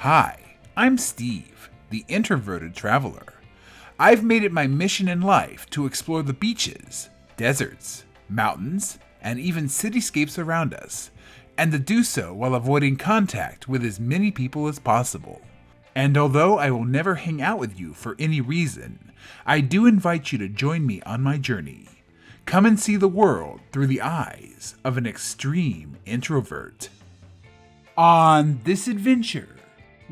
Hi, I'm Steve, the introverted traveler. I've made it my mission in life to explore the beaches, deserts, mountains, and even cityscapes around us, and to do so while avoiding contact with as many people as possible. And although I will never hang out with you for any reason, I do invite you to join me on my journey. Come and see the world through the eyes of an extreme introvert. On this adventure,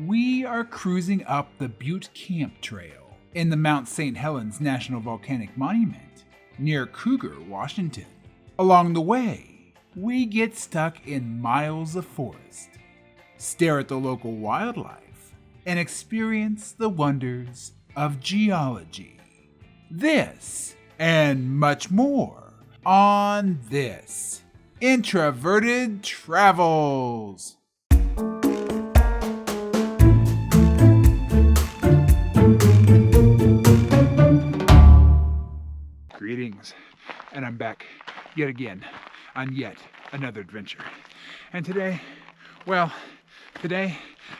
we are cruising up the Butte Camp Trail in the Mount St. Helens National Volcanic Monument near Cougar, Washington. Along the way, we get stuck in miles of forest, stare at the local wildlife, and experience the wonders of geology. This and much more on this Introverted Travels. Greetings, and I'm back yet again on yet another adventure. And today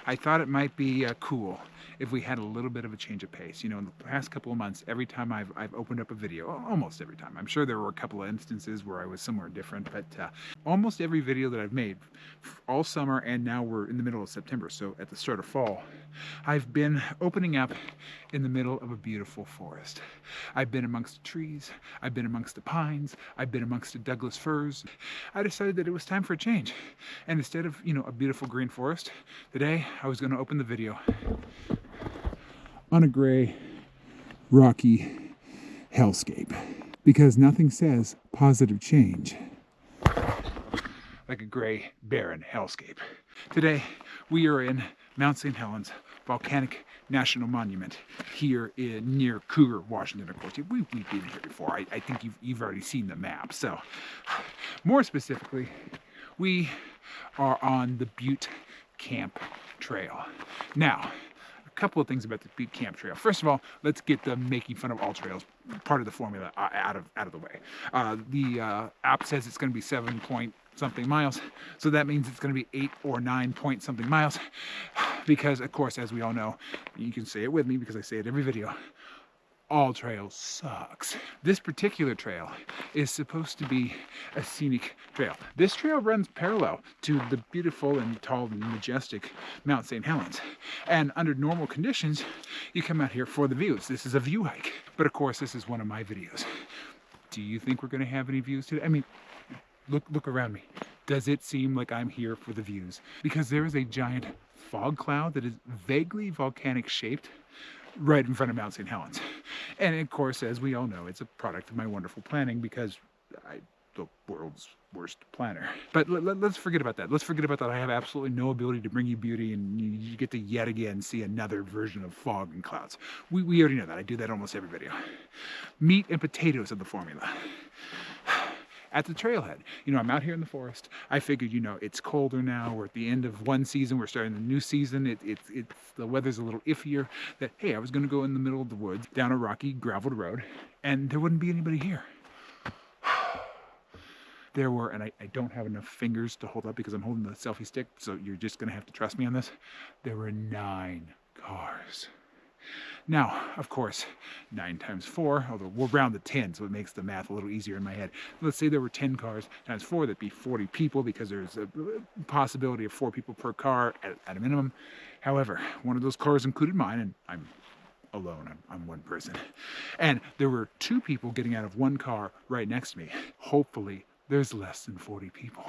I thought it might be cool if we had a little bit of a change of pace. You know, in the past couple of months, every time I've opened up a video, almost every time, I'm sure there were a couple of instances where I was somewhere different, but almost every video that I've made all summer, and now we're in the middle of September, so at the start of fall, I've been opening up in the middle of a beautiful forest. I've been amongst the trees, I've been amongst the pines, I've been amongst the Douglas firs. I decided that it was time for a change. And instead of, a beautiful green forest, today I was going to open the video on a gray, rocky hellscape. Because nothing says positive change like a gray, barren hellscape. Today, we are in Mount St. Helens Volcanic National Monument here near Cougar, Washington. Of course, we've been here before. I think you've already seen the map. So, more specifically, we are on the Butte Camp Trail. Now, a couple of things about the Butte Camp Trail. First of all, let's get the making fun of all trails part of the formula out of the way. The app says it's going to be 7 point something miles, so that means it's going to be 8 or 9 point something miles, because of course, as we all know, you can say it with me because I say it every video, all trails sucks. This particular trail is supposed to be a scenic trail. This trail runs parallel to the beautiful and tall and majestic Mount St. Helens. And under normal conditions, you come out here for the views. This is a view hike. But of course, this is one of my videos. Do you think we're gonna have any views today? I mean, look around me. Does it seem like I'm here for the views? Because there is a giant fog cloud that is vaguely volcanic shaped right in front of Mount St. Helens. And of course, as we all know, it's a product of my wonderful planning because I'm the world's worst planner. But let's forget about that. Let's forget about that. I have absolutely no ability to bring you beauty, and you get to yet again see another version of fog and clouds. We already know that. I do that almost every video. Meat and potatoes are the formula. At the trailhead, I'm out here in the forest. I figured, it's colder now. We're at the end of one season. We're starting the new season. It's the weather's a little iffier. That, hey, I was going to go in the middle of the woods down a rocky graveled road, and there wouldn't be anybody here. There were, and I don't have enough fingers to hold up because I'm holding the selfie stick, so you're just going to have to trust me on this. There were 9 cars. Now, of course, 9 times 4, although we'll round to 10, so it makes the math a little easier in my head. Let's say there were 10 cars times 4, that'd be 40 people, because there's a possibility of 4 people per car at a minimum. However, one of those cars included mine, and I'm alone. I'm one person. And there were 2 people getting out of one car right next to me. Hopefully, there's less than 40 people.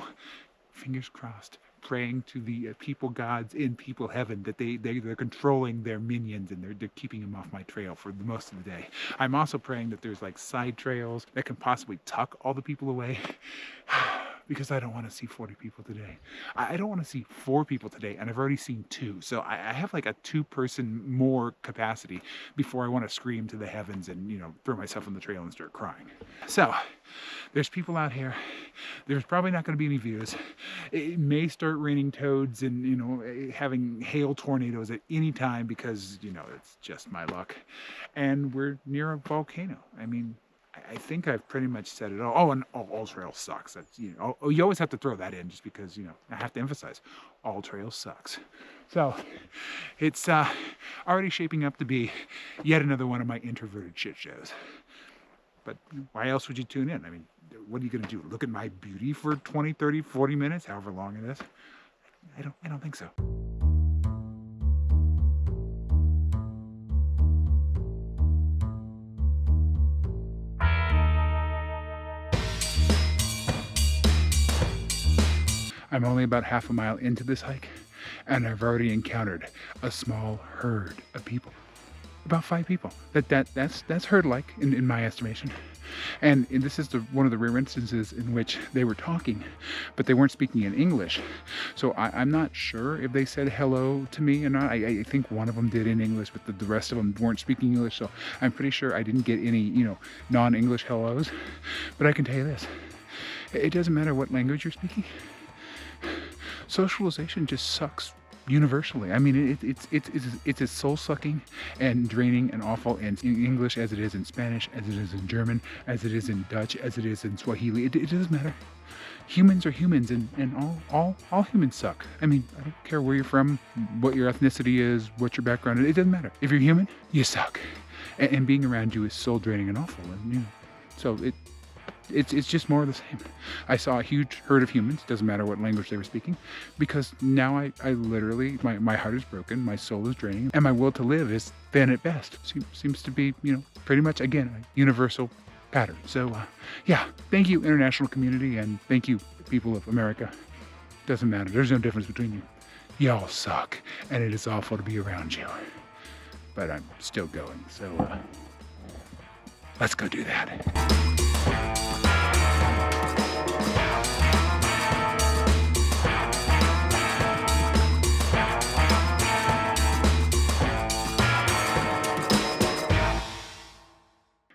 Fingers crossed. Praying to the people gods in people heaven that they're controlling their minions and they're keeping them off my trail for the most of the day. I'm also praying that there's like side trails that can possibly tuck all the people away. Because I don't want to see 40 people today. I don't want to see 4 people today, and I've already seen 2. So I have like a 2-person more capacity before I want to scream to the heavens and, throw myself on the trail and start crying. So there's people out here. There's probably not going to be any views. It may start raining toads and, having hail tornadoes at any time because, it's just my luck. And we're near a volcano. I mean, I think I've pretty much said it all. Oh, and all trails sucks. That's, you always have to throw that in just because, I have to emphasize all trails sucks. So It's already shaping up to be yet another one of my introverted shit shows. But why else would you tune in? I mean, what are you going to do? Look at my beauty for 20, 30, 40 minutes, however long it is? I don't think so. I'm only about half a mile into this hike, and I've already encountered a small herd of people. About 5 people. That's herd-like in my estimation. And this is one of the rare instances in which they were talking, but they weren't speaking in English. So I'm not sure if they said hello to me or not. I think one of them did in English, but the rest of them weren't speaking English. So I'm pretty sure I didn't get any, non-English hellos. But I can tell you this: it doesn't matter what language you're speaking. Socialization just sucks universally. I mean, it's as soul-sucking and draining and awful in English as it is in Spanish, as it is in German, as it is in Dutch, as it is in Swahili. It doesn't matter. Humans are humans, and all humans suck. I mean, I don't care where you're from, what your ethnicity is, what your background is. It doesn't matter. If you're human, you suck. And being around you is soul-draining and awful. And so it's just more of the same. I saw a huge herd of humans, doesn't matter what language they were speaking, because now I literally, my heart is broken, my soul is draining, and my will to live is thin at best. Seems to be, pretty much, again, a universal pattern. So, yeah, thank you, international community, and thank you, people of America. Doesn't matter. There's no difference between you. Y'all suck, and it is awful to be around you. But I'm still going, so let's go do that.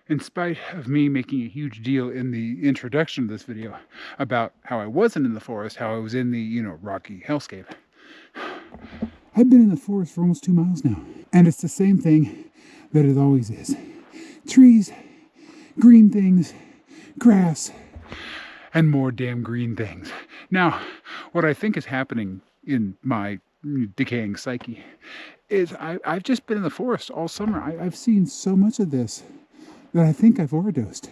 In spite of me making a huge deal in the introduction of this video about how I wasn't in the forest, how I was in the, rocky hellscape, I've been in the forest for almost 2 miles now. And it's the same thing that it always is. Trees, green things, grass, and more damn green things. Now, what I think is happening in my decaying psyche is I've just been in the forest all summer. I've seen so much of this that I think I've overdosed.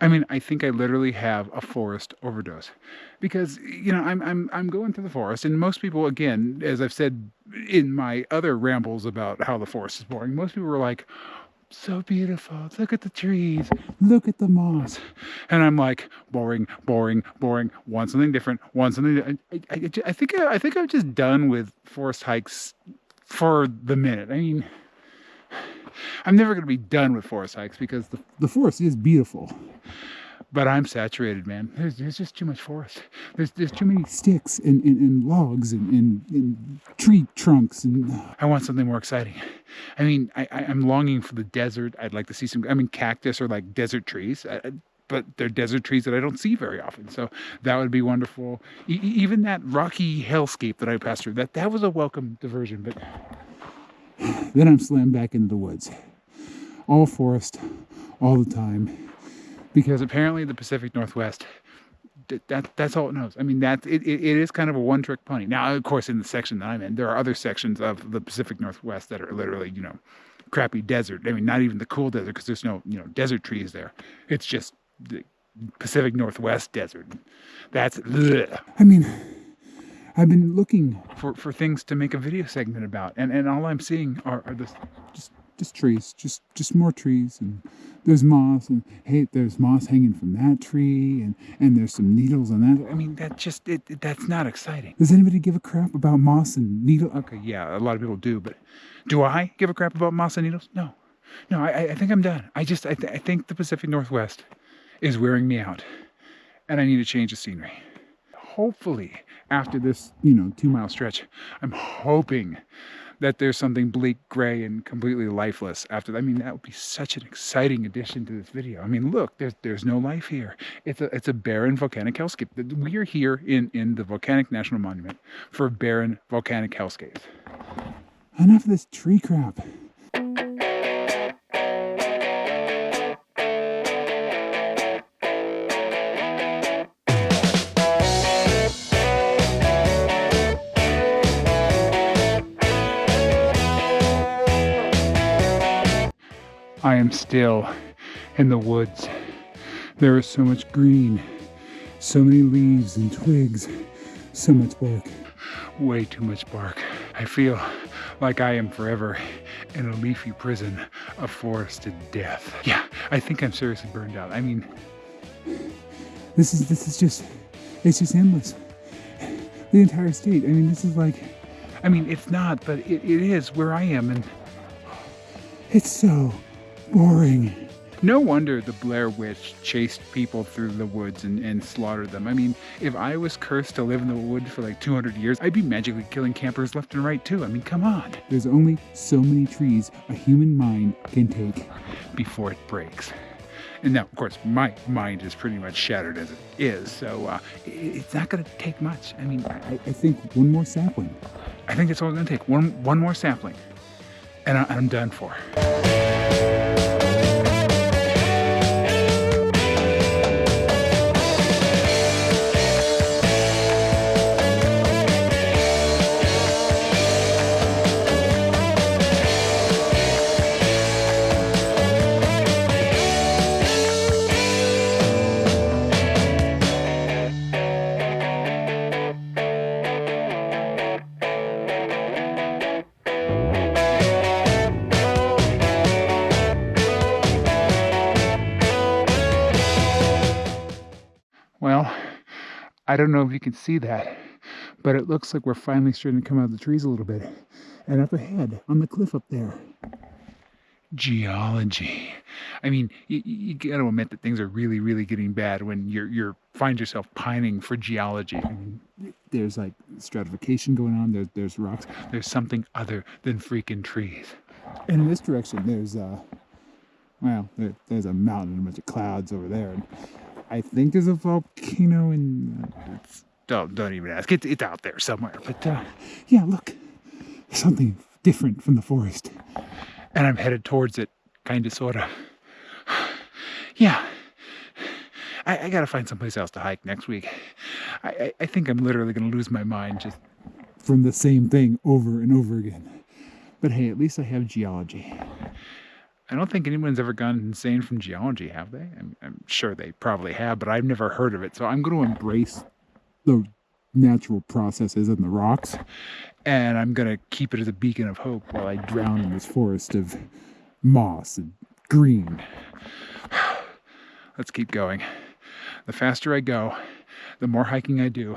I mean, I think I literally have a forest overdose, because I'm going through the forest, and most people, again, as I've said in my other rambles about how the forest is boring, most people were like, so beautiful, look at the trees, look at the moss, and I'm like, boring, want something different, I think I'm just done with forest hikes for the minute. I mean, I'm never going to be done with forest hikes because the forest is beautiful. But I'm saturated, man. There's just too much forest. There's too many sticks and logs and tree trunks. And I want something more exciting. I mean, I'm longing for the desert. I'd like to see cactus are like desert trees. But they're desert trees that I don't see very often. So that would be wonderful. Even that rocky hellscape that I passed through, that was a welcome diversion. But then I'm slammed back into the woods. All forest, all the time. Because apparently the Pacific Northwest, that's all it knows. I mean, it is kind of a one-trick pony. Now, of course, in the section that I'm in, there are other sections of the Pacific Northwest that are literally, crappy desert. I mean, not even the cool desert, because there's no, desert trees there. It's just the Pacific Northwest desert. That's, ugh. I mean, I've been looking for things to make a video segment about, and all I'm seeing are this just trees, just more trees, and there's moss, and hey, there's moss hanging from that tree, and there's some needles on that. I mean, that's not exciting. Does anybody give a crap about moss and needles? Okay, yeah, a lot of people do, but do I give a crap about moss and needles? No, I think I'm done. I think the Pacific Northwest is wearing me out, and I need to change the scenery. Hopefully, after this, 2-mile stretch, I'm hoping that there's something bleak, gray, and completely lifeless after that. I mean, that would be such an exciting addition to this video. I mean, look, there's no life here. It's a barren volcanic hellscape. We are here in the Volcanic National Monument for barren volcanic hellscapes. Enough of this tree crap. I am still in the woods. There is so much green, so many leaves and twigs, so much bark. Way too much bark. I feel like I am forever in a leafy prison of forested death. Yeah, I think I'm seriously burned out. I mean, this is just, it's just endless. The entire state. I mean, this is like, I mean, it's not, but it is where I am, and it's so boring. No wonder the Blair Witch chased people through the woods and slaughtered them. I mean, if I was cursed to live in the woods for like 200 years, I'd be magically killing campers left and right too. I mean, come on. There's only so many trees a human mind can take before it breaks. And now, of course, my mind is pretty much shattered as it is, so it's not going to take much. I mean, I think one more sapling. I think it's all going to take. One more sapling, and I'm done for. Well, I don't know if you can see that, but it looks like we're finally starting to come out of the trees a little bit. And up ahead, on the cliff up there, geology. I mean, you got to admit that things are really, really getting bad when you find yourself pining for geology. I mean, there's like stratification going on. There's rocks. There's something other than freaking trees. And in this direction, there's there's a mountain and a bunch of clouds over there. And I think there's a volcano in... don't even ask. It's out there somewhere. But yeah, look. Something different from the forest. And I'm headed towards it, kind of, sort of. Yeah. I got to find someplace else to hike next week. I think I'm literally going to lose my mind just from the same thing over and over again. But hey, at least I have geology. I don't think anyone's ever gone insane from geology, have they? I'm sure they probably have, but I've never heard of it. So I'm going to embrace the natural processes in the rocks, and I'm going to keep it as a beacon of hope while I drown in this forest of moss and green. Let's keep going. The faster I go, the more hiking I do,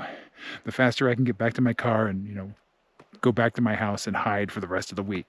the faster I can get back to my car and, go back to my house and hide for the rest of the week.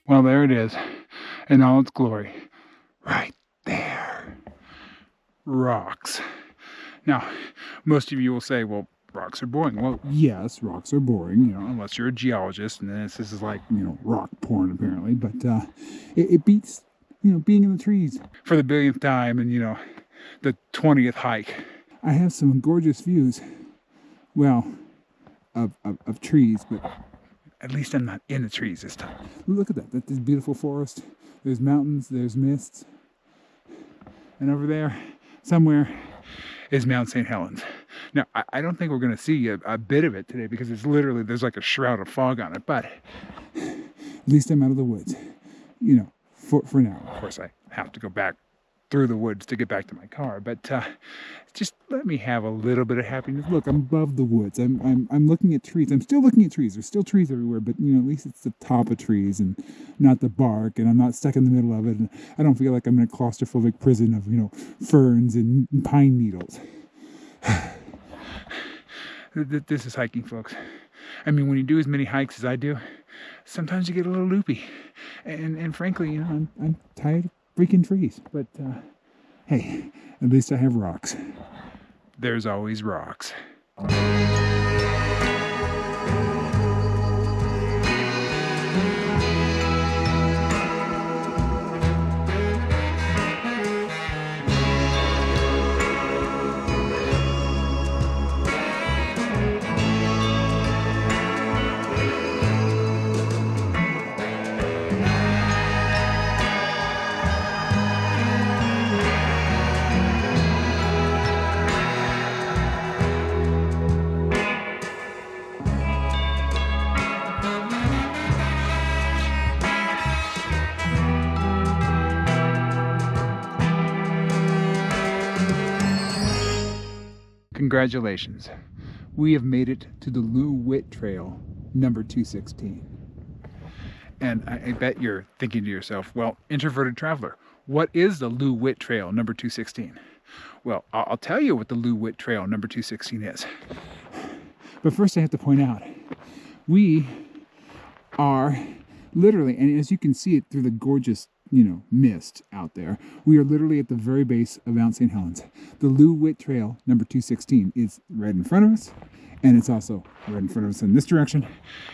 Well, there it is, in all its glory, right there. Rocks. Now, most of you will say, well, rocks are boring. Well, yes, rocks are boring, unless you're a geologist, and this is like, rock porn apparently, but it beats, being in the trees. For the billionth time and, the 20th hike. I have some gorgeous views, well, of trees, but at least I'm not in the trees this time. Look at that. That's beautiful forest. There's mountains, there's mists. And over there, somewhere, is Mount St. Helens. Now, I don't think we're going to see a bit of it today because it's literally, there's like a shroud of fog on it. But at least I'm out of the woods, for now. Of course, I have to go back through the woods to get back to my car, but just let me have a little bit of happiness. Look, I'm above the woods. I'm looking at trees. I'm still looking at trees. There's still trees everywhere, but at least it's the top of trees and not the bark, and I'm not stuck in the middle of it, and I don't feel like I'm in a claustrophobic prison of ferns and pine needles. This is hiking, folks. I mean, when you do as many hikes as I do, sometimes you get a little loopy, and frankly, I'm tired of freaking trees, but hey, at least I have rocks. There's always rocks. Congratulations. We have made it to the BLEH Trail, number 216. And I bet you're thinking to yourself, well, introverted traveler, what is the BLEH Trail, number 216? Well, I'll tell you what the BLEH Trail, number 216 is. But first I have to point out, we are literally, and as you can see it through the gorgeous, mist out there, we are literally at the very base of Mount St. Helens. The BLEH Trail, number 216, is right in front of us, and it's also right in front of us in this direction.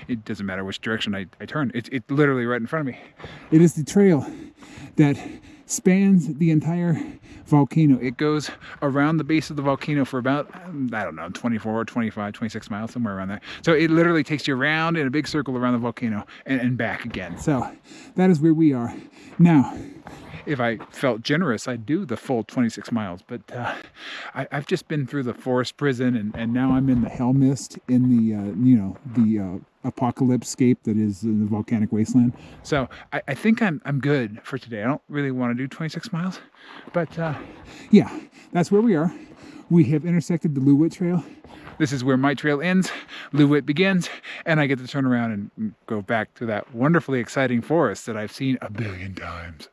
It doesn't matter which direction I turn. It's literally right in front of me. It is the trail that spans the entire volcano. It goes around the base of the volcano for about, I don't know, 24, 25, 26 miles, somewhere around there. So it literally takes you around in a big circle around the volcano and back again. So that is where we are. Now, if I felt generous, I'd do the full 26 miles, but I've just been through the forest prison, and now I'm in the hell mist in the apocalypse scape that is the volcanic wasteland. So I think I'm good for today. I don't really want to do 26 miles, but yeah, that's where we are. We have intersected the BLEH Trail. This is where my trail ends, BLEH begins, and I get to turn around and go back to that wonderfully exciting forest that I've seen a billion times.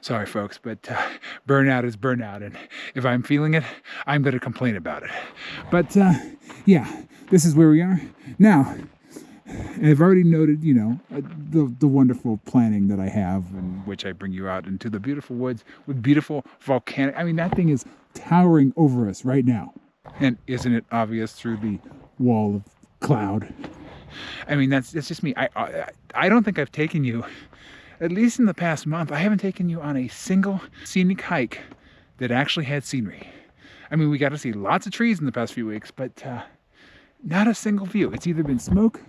Sorry folks, but burnout is burnout, and if I'm feeling it, I'm going to complain about it. But yeah, this is where we are. Now, I've already noted, the wonderful planning that I have, in which I bring you out into the beautiful woods with beautiful volcanic, that thing is towering over us right now. And isn't it obvious through the wall of cloud? That's just me. I don't think I've taken you, at least in the past month, I haven't taken you on a single scenic hike that actually had scenery. We got to see lots of trees in the past few weeks, but not a single view. It's either been smoke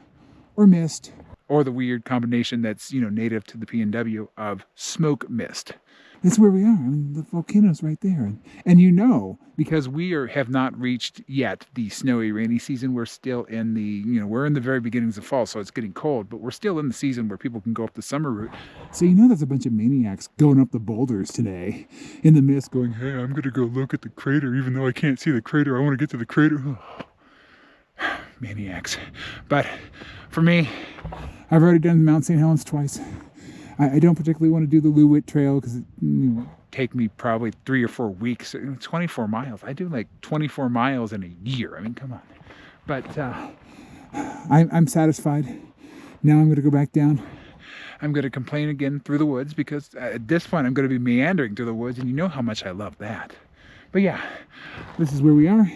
or mist, or the weird combination that's, native to the PNW of smoke mist. That's where we are. The volcano's right there. And because we have not reached yet the snowy, rainy season, we're still in the, we're in the very beginnings of fall, so it's getting cold, but we're still in the season where people can go up the summer route. So there's a bunch of maniacs going up the boulders today in the mist going, hey, I'm going to go look at the crater, even though I can't see the crater. I want to get to the crater. Maniacs. But for me, I've already done Mount St. Helens twice. I don't particularly want to do the BLEH Trail because it will take me probably 3 or 4 weeks. 24 miles. I do like 24 miles in a year. Come on. But I'm satisfied. Now I'm going to go back down. I'm going to complain again through the woods because at this point I'm going to be meandering through the woods, and you know how much I love that. But yeah, this is where we are.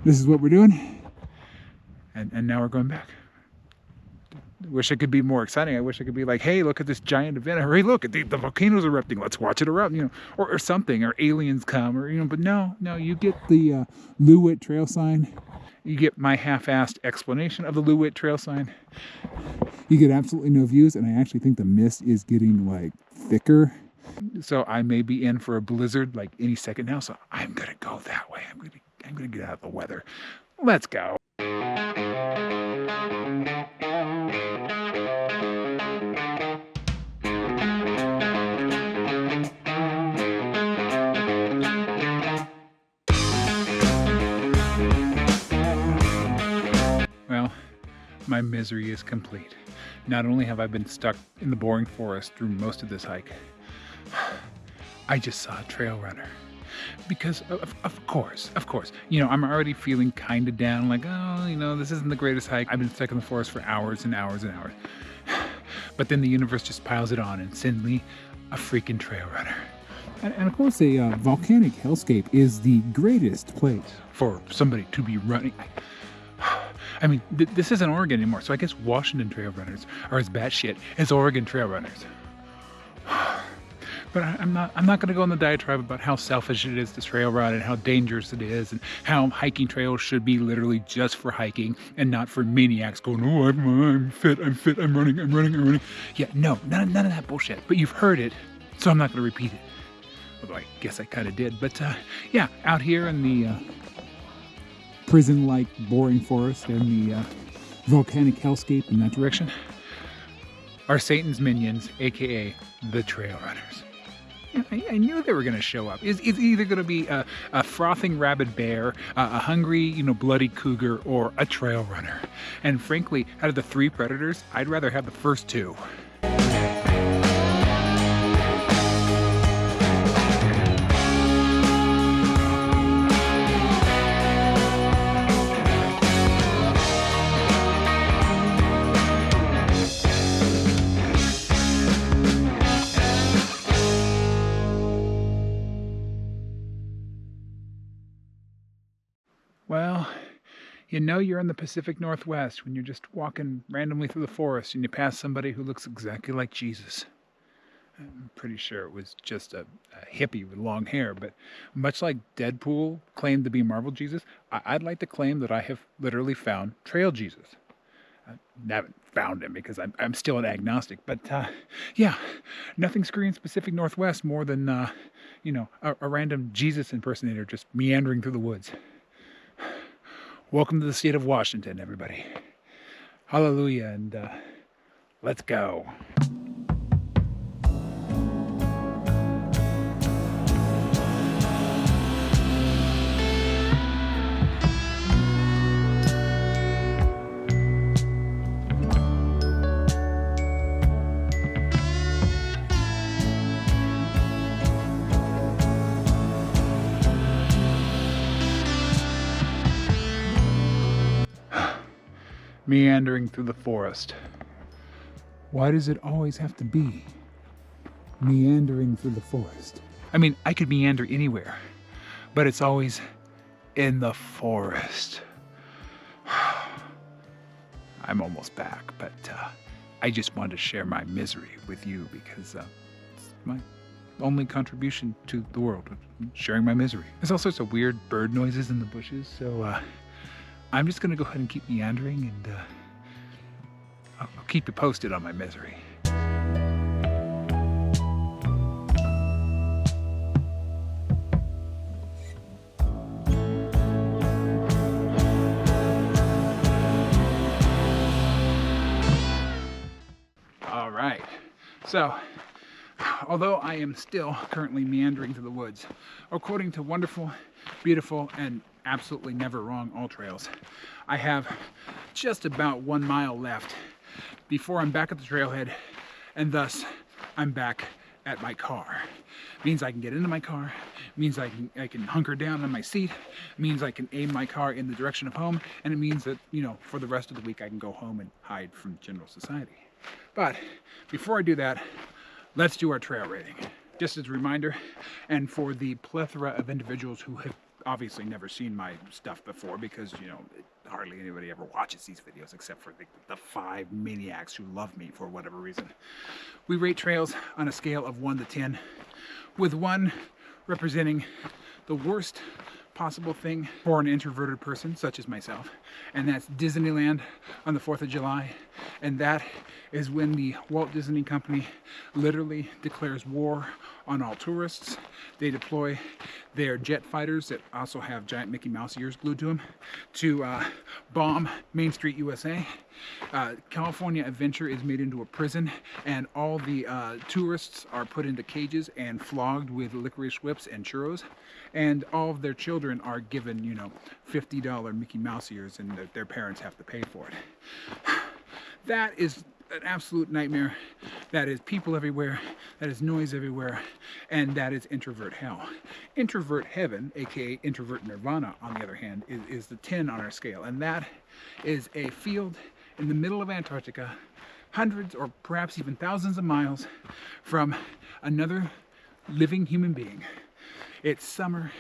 This is what we're doing. And now we're going back. Wish it could be more exciting. I wish I could be like, hey, look at this giant event. Hey, look, the volcano's erupting. Let's watch it erupt, or something, or aliens come, or, but no, you get the BLEH Trail sign. You get my half-assed explanation of the BLEH Trail sign. You get absolutely no views, and I actually think the mist is getting, thicker. So I may be in for a blizzard, any second now, so I'm going to go that way. I'm going to get out of the weather. Let's go. Well, my misery is complete. Not only have I been stuck in the boring forest through most of this hike, I just saw a trail runner. Because of course, I'm already feeling kind of down, this isn't the greatest hike. I've been stuck in the forest for hours and hours and hours. But then the universe just piles it on and sends me a freaking trail runner. And of course, a volcanic hellscape is the greatest place for somebody to be running. This isn't Oregon anymore, so I guess Washington trail runners are as batshit as Oregon trail runners. But I'm not going to go on the diatribe about how selfish it is to trail run and how dangerous it is and how hiking trails should be literally just for hiking and not for maniacs going, oh, I'm fit, I'm running. Yeah, no, none of that bullshit. But you've heard it, so I'm not going to repeat it. Although I guess I kind of did. But yeah, out here in the prison-like boring forest and the volcanic hellscape in that direction are Satan's minions, aka the trail runners. I knew they were going to show up. It's either going to be a frothing rabid bear, a hungry, bloody cougar, or a trail runner. And frankly, out of the 3 predators, I'd rather have the first 2. Well, you're in the Pacific Northwest when you're just walking randomly through the forest and you pass somebody who looks exactly like Jesus. I'm pretty sure it was just a hippie with long hair, but much like Deadpool claimed to be Marvel Jesus, I'd like to claim that I have literally found Trail Jesus. I haven't found him because I'm still an agnostic, but yeah, nothing screams Pacific Northwest more than, a random Jesus impersonator just meandering through the woods. Welcome to the state of Washington, everybody. Hallelujah, and let's go. Meandering through the forest. Why does it always have to be meandering through the forest? I mean, I could meander anywhere, but it's always in the forest. I'm almost back, but I just wanted to share my misery with you because it's my only contribution to the world, sharing my misery. There's all sorts of weird bird noises in the bushes, so I'm just going to go ahead and keep meandering, and I'll keep you posted on my misery. All right. So, although I am still currently meandering through the woods, according to wonderful, beautiful, and absolutely never wrong all trails, I have just about 1 mile left before I'm back at the trailhead, and thus I'm back at my car. It means I can get into my car, it means I can hunker down on my seat, it means I can aim my car in the direction of home, and it means that, for the rest of the week I can go home and hide from general society. But before I do that, let's do our trail rating. Just as a reminder, and for the plethora of individuals who have obviously never seen my stuff before, because hardly anybody ever watches these videos except for the 5 maniacs who love me for whatever reason. We rate trails on a scale of 1 to 10, with 1 representing the worst possible thing for an introverted person such as myself, and that's Disneyland on the 4th of July. And that is when the Walt Disney Company literally declares war on all tourists. They deploy their jet fighters that also have giant Mickey Mouse ears glued to them to bomb Main Street, USA. California Adventure is made into a prison, and all the tourists are put into cages and flogged with licorice whips and churros, and all of their children are given, $50 Mickey Mouse ears, and their parents have to pay for it. That is an absolute nightmare. That is people everywhere, that is noise everywhere, and that is introvert hell. Introvert heaven, aka introvert nirvana, on the other hand, is the 10 on our scale, and that is a field in the middle of Antarctica, hundreds or perhaps even thousands of miles from another living human being. It's summer,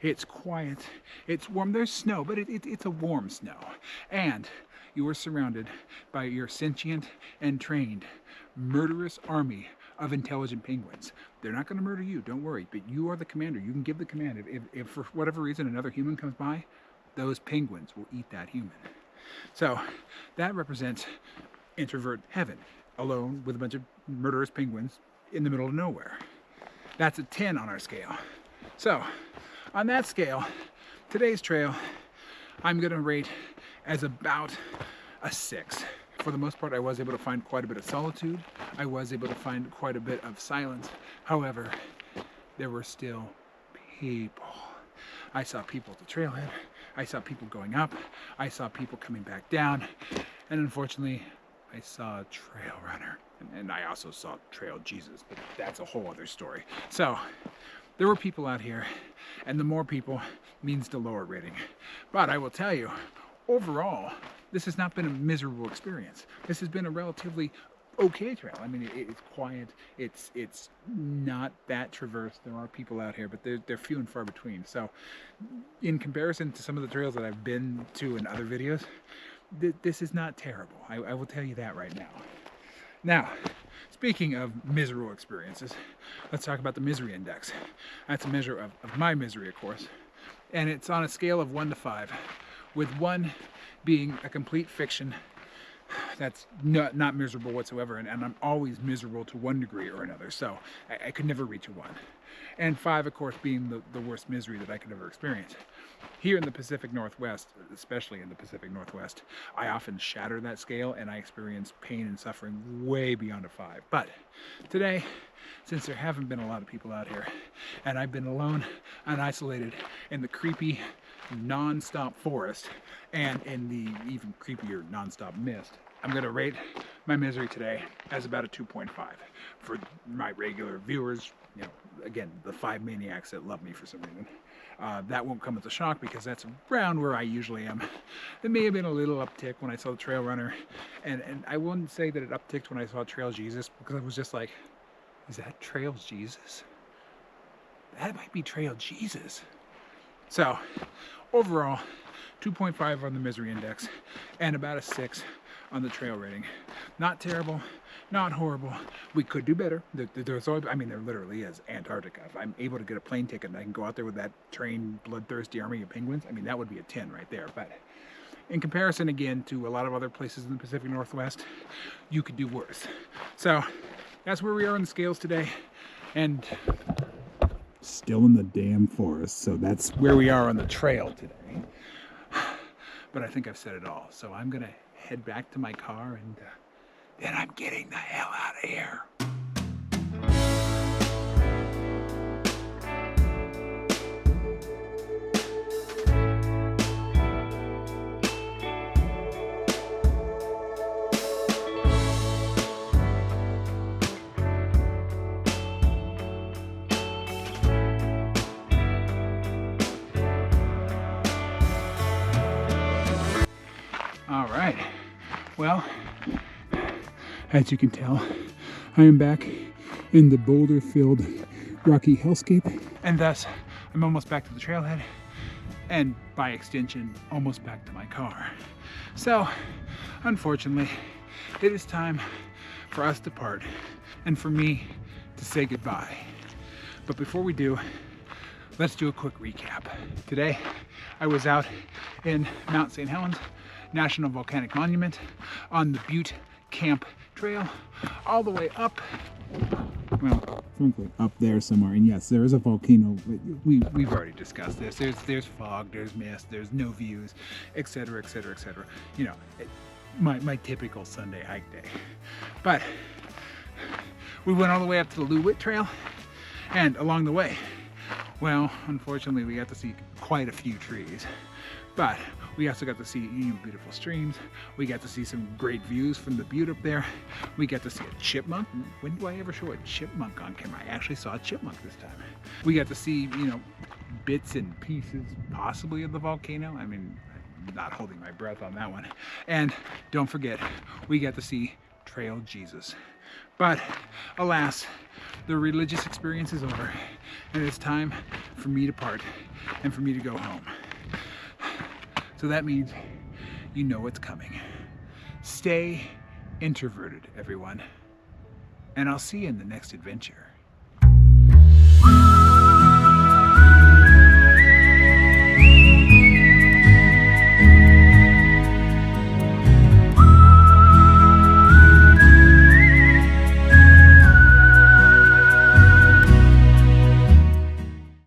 it's quiet, it's warm, there's snow, but it's a warm snow, and you are surrounded by your sentient and trained murderous army of intelligent penguins. They're not going to murder you, don't worry, but you are the commander. You can give the command. If for whatever reason another human comes by, those penguins will eat that human. So that represents introvert heaven, alone with a bunch of murderous penguins in the middle of nowhere. That's a 10 on our scale. So on that scale, today's trail I'm going to rate as about a 6. For the most part, I was able to find quite a bit of solitude. I was able to find quite a bit of silence. However, there were still people. I saw people at the trailhead. I saw people going up. I saw people coming back down. And unfortunately, I saw a trail runner. And I also saw Trail Jesus, but that's a whole other story. So there were people out here, and the more people means the lower rating. But I will tell you, overall, this has not been a miserable experience. This has been a relatively okay trail. I mean, it's quiet. It's not that traversed. There are people out here, but they're few and far between. So in comparison to some of the trails that I've been to in other videos, this is not terrible. I will tell you that right now. Now, speaking of miserable experiences, let's talk about the misery index. That's a measure of my misery, of course. And it's on a scale of 1 to 5, with 1 being a complete fiction. That's not miserable whatsoever, and I'm always miserable to 1 degree or another, so I could never reach a 1. And 5, of course, being the worst misery that I could ever experience. Here in the Pacific Northwest, especially in the Pacific Northwest, I often shatter that scale and I experience pain and suffering way beyond a 5. But today, since there haven't been a lot of people out here, and I've been alone and isolated in the creepy non-stop forest and in the even creepier non-stop mist, I'm going to rate my misery today as about a 2.5. For my regular viewers, you know, again, the 5 maniacs that love me for some reason, that won't come as a shock because that's around where I usually am. There may have been a little uptick when I saw the Trail Runner, and I wouldn't say that it upticked when I saw Trail Jesus, because I was just like, is that Trail Jesus? That might be Trail Jesus. So overall, 2.5 on the misery index and about a 6 on the trail rating. Not terrible, not horrible. We could do better. There's always, I mean, there literally is Antarctica. If I'm able to get a plane ticket and I can go out there with that trained, bloodthirsty army of penguins, I mean, that would be a 10 right there. But in comparison, again, to a lot of other places in the Pacific Northwest, you could do worse. So that's where we are on the scales today. And still in the damn forest. So that's where we are on the trail today. But I think I've said it all. So I'm going to head back to my car, and then I'm getting the hell out of here. All right. Well, as you can tell, I am back in the boulder-filled rocky hellscape, and thus I'm almost back to the trailhead, and by extension, almost back to my car. So, unfortunately, it is time for us to part and for me to say goodbye. But before we do, let's do a quick recap. Today, I was out in Mount St. Helens National Volcanic Monument on the Butte Camp Trail, all the way up, well, frankly, up there somewhere. And yes, there is a volcano. We've already discussed this. There's fog, there's mist, there's no views, etc., etc., etc. You know, my typical Sunday hike day. But we went all the way up to the Lewitt Trail, and along the way, well, unfortunately, we got to see quite a few trees. But we also got to see beautiful streams. We got to see some great views from the butte up there. We got to see a chipmunk. When do I ever show a chipmunk on camera? I actually saw a chipmunk this time. We got to see, bits and pieces possibly of the volcano. I mean, I'm not holding my breath on that one. And don't forget, we got to see Trail Jesus. But alas, the religious experience is over, and it's time for me to part and for me to go home. So that means you know what's coming. Stay introverted, everyone. And I'll see you in the next adventure.